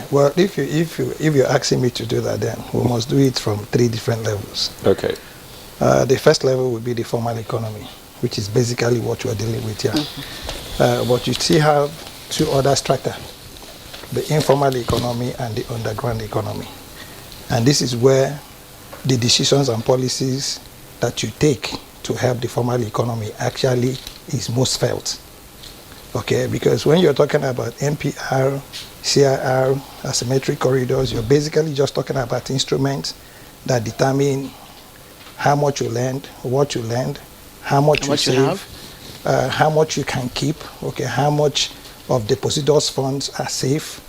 Well, if you're asking me to do that, then we must do it from 3 different levels. Okay. The first level would be the formal economy, which is basically what we're dealing with here. But you still have 2 other strata: the informal economy and the underground economy. And this is where the decisions and policies that you take to help the formal economy actually is most felt. Okay, because when you're talking about NPR, CIR, asymmetric corridors, you're basically just talking about instruments that determine how much you lend, what you lend, how much you save, how much you can keep, okay, how much of depositors' funds are safe,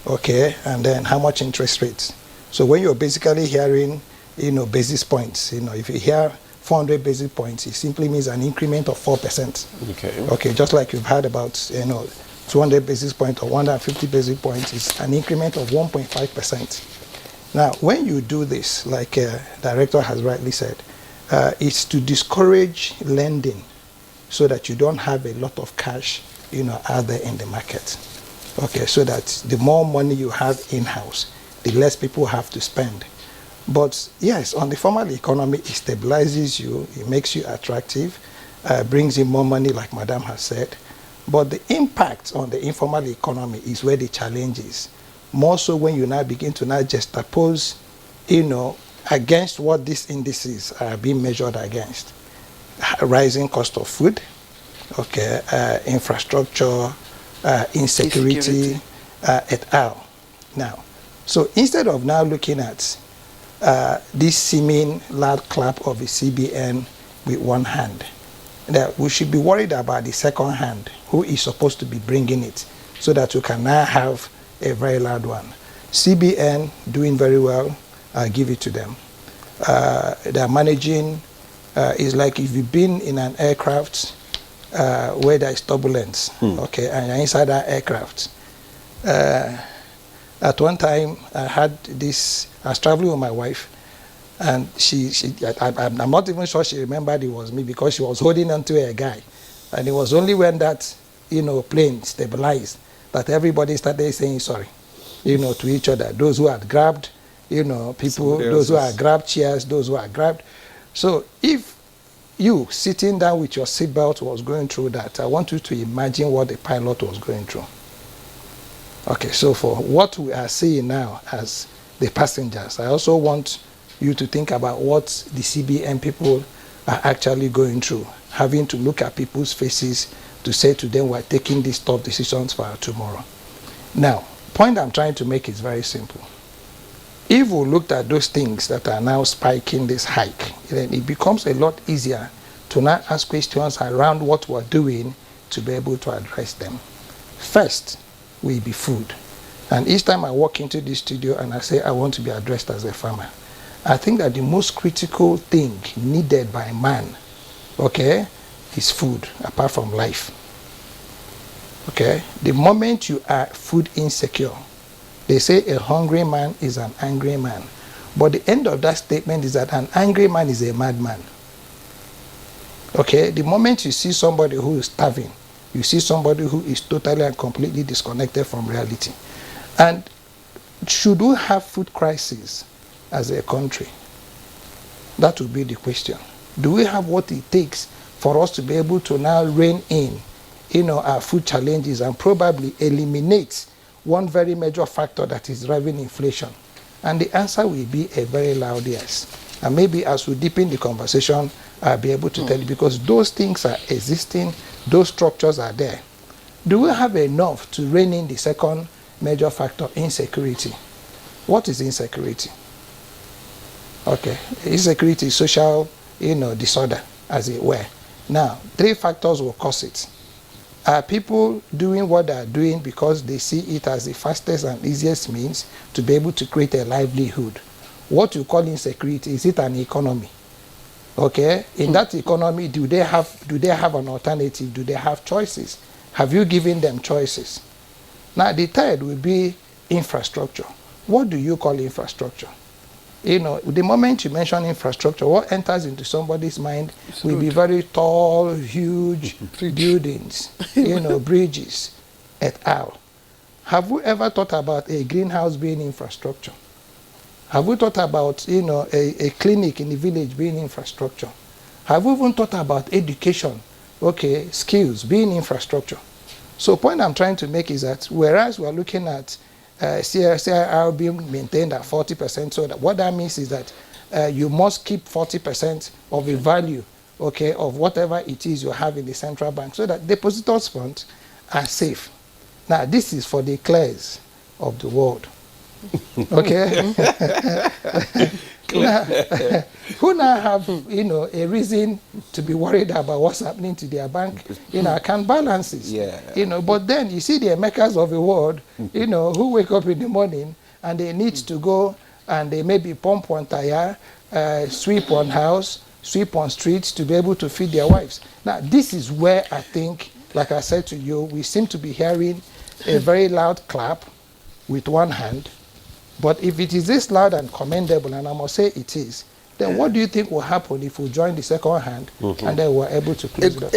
okay, and then how much interest rates. So when you're basically hearing, basis points, if you hear 400 basis points, it simply means an increment of 4%. Okay. Okay, just like you've heard about, 200 basis points or 150 basis points is an increment of 1.5%. Now, when you do this, like Director has rightly said, it's to discourage lending so that you don't have a lot of cash, out there in the market. Okay, so that the more money you have in-house, the less people have to spend. But yes, on the formal economy, it stabilizes you, it makes you attractive, brings in more money, like Madam has said. But the impact on the informal economy is where the challenge is. More so when you now begin to now juxtapose, against what these indices are being measured against. Rising cost of food, okay, infrastructure, insecurity, et al. Now, so instead of now looking at this seeming loud clap of the CBN with one hand, that we should be worried about the second hand, who is supposed to be bringing it, so that we can now have a very loud one. CBN doing very well, I give it to them. They're managing, it's like if you've been in an aircraft where there is turbulence, okay, and you're inside that aircraft. At one time, I was traveling with my wife, and I'm not even sure she remembered it was me, because she was holding onto a guy. And it was only when that, plane stabilized that everybody started saying sorry, to each other. Those who had grabbed, people, those who had grabbed chairs, those who had grabbed. So if you sitting down with your seatbelt was going through that, I want you to imagine what the pilot was going through. Okay, so for what we are seeing now as the passengers, I also want you to think about what the CBN people are actually going through, having to look at people's faces to say to them, we're taking these tough decisions for our tomorrow. Now, point I'm trying to make is very simple. If we looked at those things that are now spiking this hike, then it becomes a lot easier to now ask questions around what we're doing to be able to address them. First will be food. And each time I walk into this studio and I say I want to be addressed as a farmer, I think that the most critical thing needed by man, okay, is food, apart from life. Okay? The moment you are food insecure, they say a hungry man is an angry man. But the end of that statement is that an angry man is a madman. Okay? The moment you see somebody who is starving, you see somebody who is totally and completely disconnected from reality. And should we have food crisis as a country? That would be the question. Do we have what it takes for us to be able to now rein in, our food challenges and probably eliminate one very major factor that is driving inflation? And the answer will be a very loud yes. And maybe as we deepen the conversation, I'll be able to tell you, because those things are existing, those structures are there. Do we have enough to rein in the second major factor, insecurity? What is insecurity? Okay, insecurity is social, disorder, as it were. Now, 3 factors will cause it. Are people doing what they are doing because they see it as the fastest and easiest means to be able to create a livelihood? What you call insecurity, is it an economy? Okay, in that economy, do they have an alternative? Do they have choices? Have you given them choices? Now, the third will be infrastructure. What do you call infrastructure? The moment you mention infrastructure, what enters into somebody's mind will be very tall, huge buildings, bridges, et al. Have we ever thought about a greenhouse being infrastructure? Have we thought about, you know, a clinic in the village being infrastructure? Have we even thought about education, okay, skills being infrastructure? So point I'm trying to make is that whereas we're looking at CIR being maintained at 40%, so that what that means is that you must keep 40% of the value, okay, of whatever it is you have in the central bank, so that depositors' funds are safe. Now, this is for the clears of the world. Okay? Now, who now have, you know, a reason to be worried about what's happening to their bank, you know, account balances. Yeah. You know, but then you see the Emecas of the world, you know, who wake up in the morning and they need to go and they maybe pump on tire, sweep on house, sweep on streets to be able to feed their wives. Now, this is where I think, like I said to you, we seem to be hearing a very loud clap with one hand. But if it is this loud and commendable, and I must say it is, then what do you think will happen if we join the second hand and then we're able to close it up?